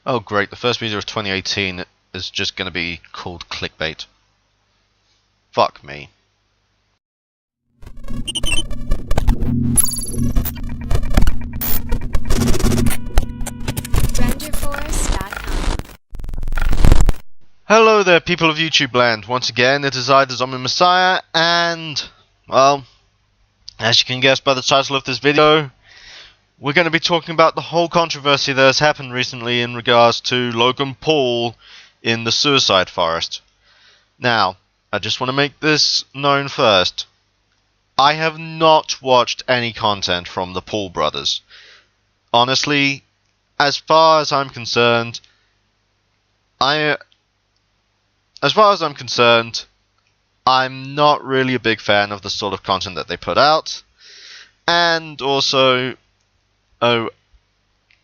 Oh great, the first video of 2018 is just gonna be called clickbait. Fuck me. Hello there, people of YouTube land. Once again, it is I, the Zombie Messiah, and, well, as you can guess by the title of this video, we're going to be talking about the whole controversy that has happened recently in regards to Logan Paul in the suicide forest. Now, I just want to make this known first. I have not watched any content from the Paul brothers. Honestly, as far as I'm concerned, I'm not really a big fan of the sort of content that they put out. And also,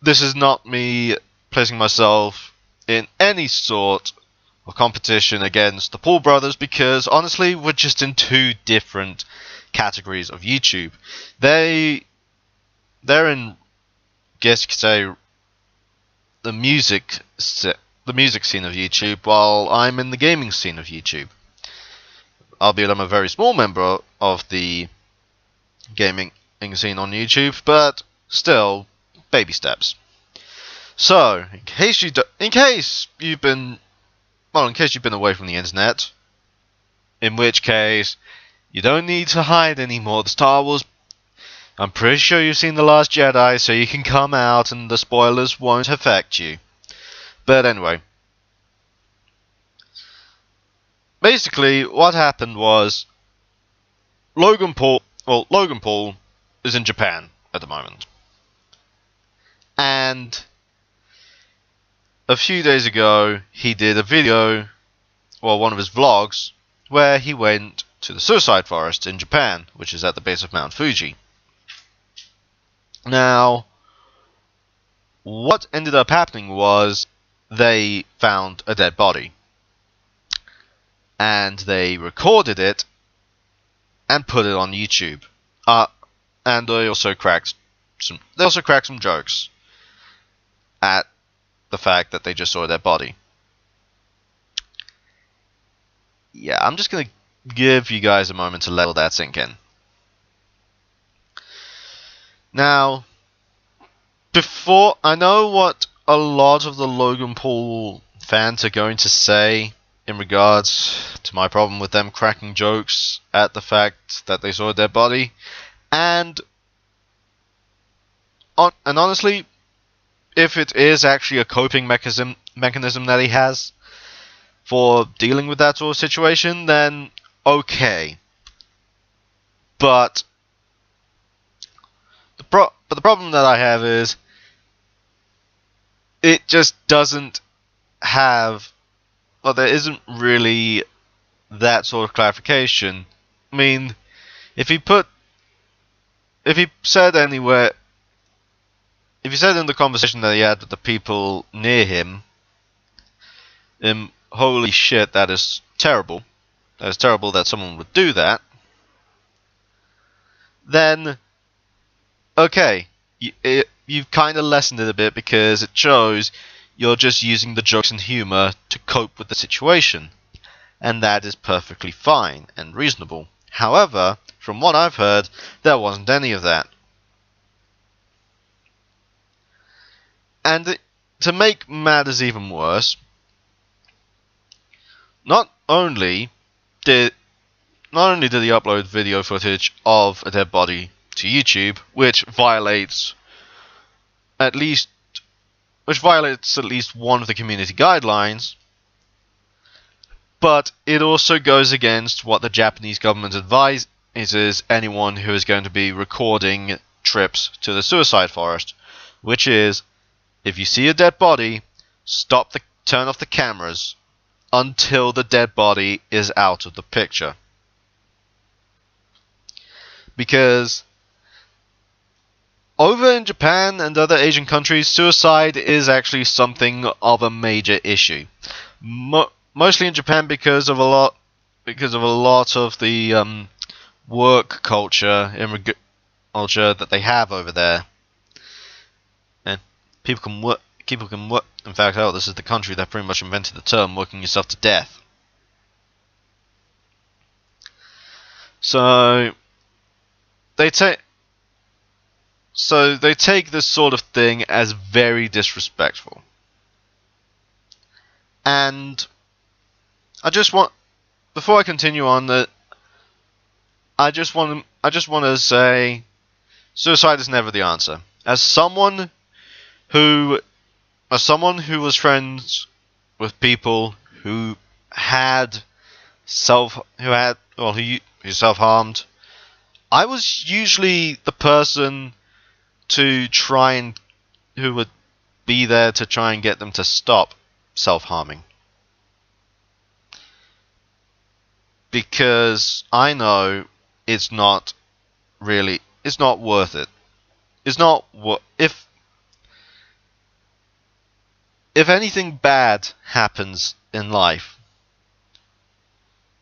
this is not me placing myself in any sort of competition against the Paul brothers, because honestly, we're just in two different categories of YouTube. They're in, guess you could say, the music scene of YouTube, while I'm in the gaming scene of YouTube. Albeit I'm a very small member of the gaming scene on YouTube, but still, baby steps. So, in case you've been away from the internet, in which case you don't need to hide anymore. The Star Wars, I'm pretty sure you've seen The Last Jedi, so you can come out and the spoilers won't affect you. But anyway, basically what happened was Logan Paul is in Japan at the moment. And a few days ago, he did a video, one of his vlogs, where he went to the suicide forest in Japan, which is at the base of Mount Fuji. Now, what ended up happening was they found a dead body. And they recorded it and put it on YouTube. And they also cracked some jokes at the fact that they just saw their body. Yeah, I'm just gonna give you guys a moment to let all that sink in. Now, before I know what a lot of the Logan Paul fans are going to say in regards to my problem with them cracking jokes at the fact that they saw a dead body, and honestly, if it is actually a coping mechanism that he has for dealing with that sort of situation, then okay. But the problem that I have is it just doesn't have, there isn't really that sort of clarification. I mean, if he said in the conversation that he had with the people near him, holy shit, that is terrible. That is terrible that someone would do that. Then, okay, you've kind of lessened it a bit, because it shows you're just using the jokes and humor to cope with the situation. And that is perfectly fine and reasonable. However, from what I've heard, there wasn't any of that. And to make matters even worse, not only did he upload video footage of a dead body to YouTube, which violates at least one of the community guidelines, but it also goes against what the Japanese government advises anyone who is going to be recording trips to the suicide forest, which is, if you see a dead body, turn off the cameras until the dead body is out of the picture. Because over in Japan and other Asian countries, suicide is actually something of a major issue. Mostly in Japan because of a lot of the work culture that they have over there, and people can In fact, hell, this is the country that pretty much invented the term working yourself to death. So they take this sort of thing as very disrespectful. And before I continue on, that I just want to say, suicide is never the answer. As someone who was friends with people who self-harmed, I was usually the person who would be there to try and get them to stop self-harming. Because I know it's not worth it. If anything bad happens in life,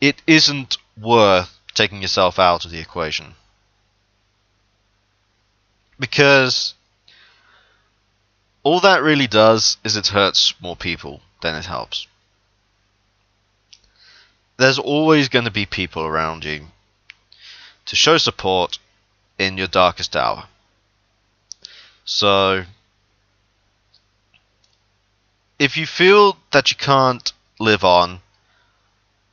it isn't worth taking yourself out of the equation. Because all that really does is it hurts more people than it helps. There's always going to be people around you to show support in your darkest hour. So, if you feel that you can't live on,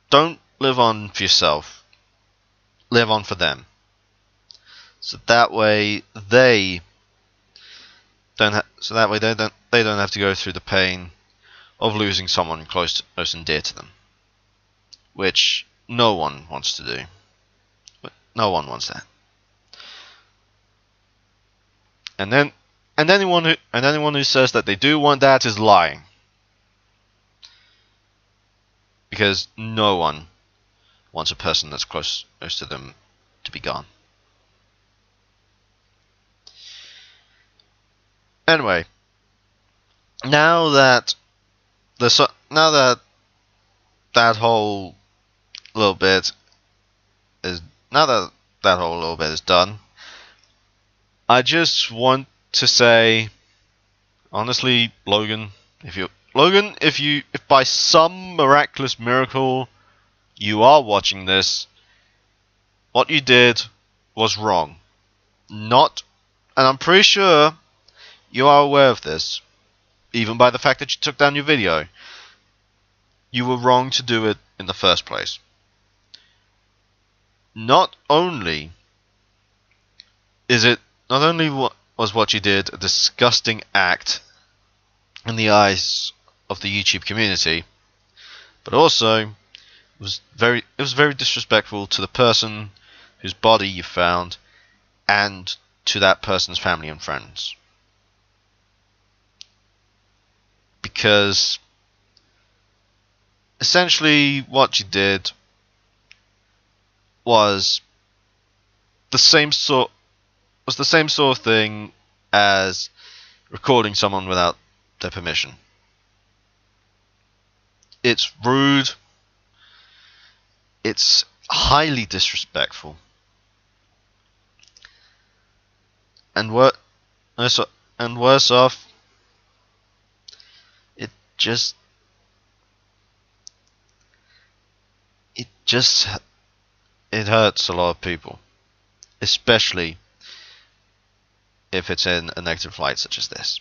don't live on for yourself. Live on for them. So that way they don't have to go through the pain of losing someone close and dear to them, which no one wants to do. No one wants that. And anyone who says that they do want that is lying. Because no one wants a person that's close to them to be gone. Anyway, now that that whole little bit is done, I just want to say, honestly, Logan, if by some miraculous miracle you are watching this, what you did was wrong. And I'm pretty sure you are aware of this, even by the fact that you took down your video. You were wrong to do it in the first place. Not only was what you did a disgusting act in the eyes of the YouTube community, but also it was very disrespectful to the person whose body you found and to that person's family and friends. Because essentially what you did was the same sort of thing as recording someone without their permission. It's rude. It's highly disrespectful. And worse off, it hurts a lot of people, especially if it's in a negative light such as this.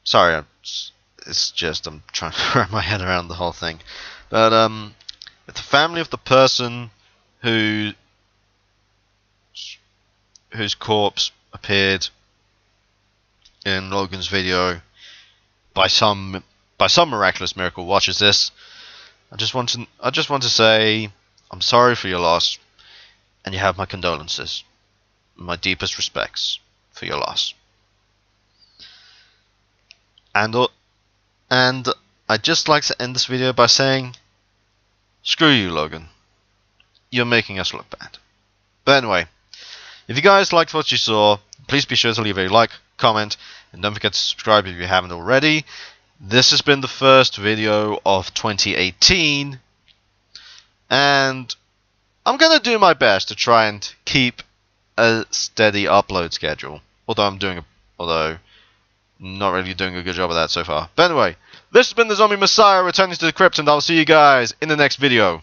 Sorry, it's just I'm trying to wrap my head around the whole thing. But if the family of the person whose corpse appeared in Logan's video by some miraculous miracle watches this, I just want to say I'm sorry for your loss, and you have my condolences, my deepest respects for your loss. And I'd just like to end this video by saying, screw you, Logan. You're making us look bad. But anyway, if you guys liked what you saw, please be sure to leave a like, comment, and don't forget to subscribe if you haven't already. This has been the first video of 2018. and I'm gonna do my best to try and keep a steady upload schedule. Although not really doing a good job of that so far. But anyway, this has been the Zombie Messiah returning to the crypt, and I'll see you guys in the next video.